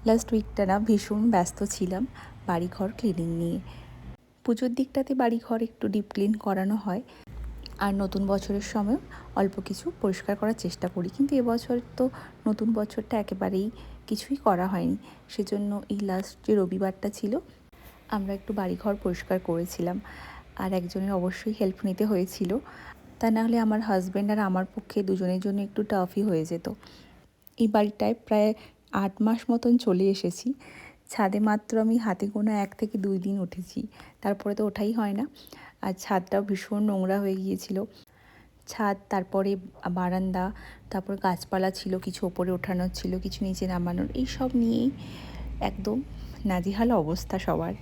Last উইকটা না ভীষণ ব্যস্ত ছিলাম বাড়িঘর ক্লিনিং নিয়ে। পুজোর দিকটাতে বাড়িঘর একটু ডিপ ক্লিন করানো হয়, আর নতুন বছরের সময় অল্প কিছু পরিষ্কার করার চেষ্টা করি। কিন্তু এবছর তো নতুন বছরটা একেবারেই কিছুই করা হয়নি। সেজন্য এই লাস্ট যে রবিবারটা ছিল আমরা একটু বাড়িঘর পরিষ্কার করেছিলাম, আর একজনের অবশ্যই হেল্প নিতে হয়েছিল। তা নাহলে আমার হাজব্যান্ড আর আমার পক্ষে দুজনের জন্য একটু টাফই হয়ে যেত। এই বাড়িটায় প্রায় ৮ মাস মতন চলে এসেছি। ছাদে মাত্র আমি হাতে গোনা ১ থেকে ২ দিন উঠেছি, তারপরে তো ওঠাই হয় না। আর ছাদটাও ভীষণ নোংরা হয়ে গিয়েছিল। ছাদ, তারপরে বারান্দা, তারপর গাছপালা ছিল, কিছু ওপরে ওঠানোর ছিল, কিছু নিচে নামানোর, এই সব নিয়েই একদম নাজেহাল অবস্থা সবার।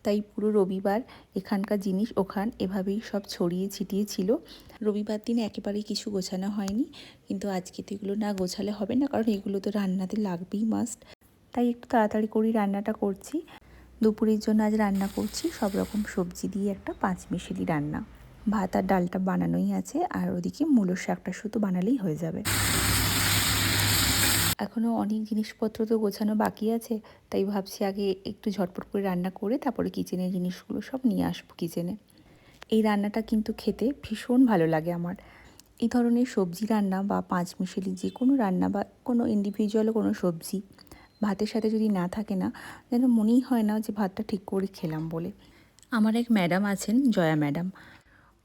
তাই পুরো রবিবার এখানকার জিনিস ওখান এভাবেই সব ছড়িয়ে ছিটিয়ে ছিল। রবিবার দিন একেবারেই কিছু গোছানো হয়নি, কিন্তু আজকে তো এগুলো না গোছালে হবে না, কারণ এগুলো তো রান্নাতে লাগবেই মাস্ট। তাই একটু তাড়াতাড়ি করেই রান্নাটা করছি। দুপুরের জন্য আজ রান্না করছি সব রকম সবজি দিয়ে একটা পাঁচমিশালি রান্না। ভাত আর ডালটা বানানোই আছে, আর ওদিকে মূলোর শাকটা শুধু বানালেই হয়ে যাবে। এখনও অনেক জিনিসপত্র তো গোছানো বাকি আছে, তাই ভাবছি আগে একটু ঝটপট করে রান্না করে তারপরে কিচেনের জিনিসগুলো সব নিয়ে আসবো কিচেনে। এই রান্নাটা কিন্তু খেতে ভীষণ ভালো লাগে আমার। এই ধরনের সবজি রান্না বা পাঁচমিশালি যে কোনো রান্না বা কোনো ইন্ডিভিজুয়ালও কোনো সবজি ভাতের সাথে যদি না থাকে না, যেন মনেই হয় না যে ভাতটা ঠিক করে খেলাম বলে। আমার এক ম্যাডাম আছেন, জয়া ম্যাডাম,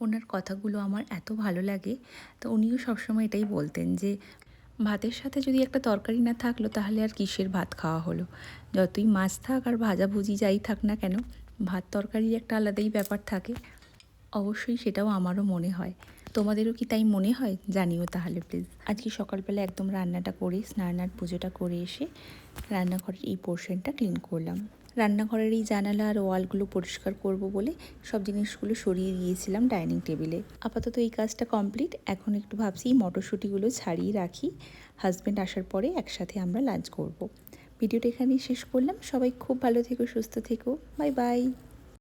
ওনার কথাগুলো আমার এত ভালো লাগে। তো উনিও সবসময় এটাই বলতেন যে ভাতের সাথে যদি একটা তরকারি না থাকলো তাহলে আর কিসের ভাত খাওয়া হলো। যতই মাছ থাক আর ভাজাভুজি যাই থাক না কেন, ভাত তরকারির একটা আলাদাই ব্যাপার থাকে। অবশ্যই সেটাও আমারও মনে হয়। তোমাদেরও কি তাই মনে হয়? জানিও তাহলে প্লিজ। আজকে সকালবেলা একদম রান্নাটা করে স্নান আর পুজোটা করে এসে রান্নাঘরের এই পোর্শনটা ক্লিন করলাম। রান্নাঘরের এই জানালা আর ওয়ালগুলো পরিষ্কার করব বলে সব জিনিসগুলো সরিয়ে দিয়েছিলাম ডাইনিং টেবিলে। আপাতত এই কাজটা কমপ্লিট। এখন একটু ভাবছি মটরশুঁটিগুলো ছাড়িয়ে রাখি, হাজব্যান্ড আসার পরে একসাথে আমরা লাঞ্চ করব। ভিডিওটা এখানেই শেষ করলাম। সবাই খুব ভালো থেকো, সুস্থ থেকো। Bye bye.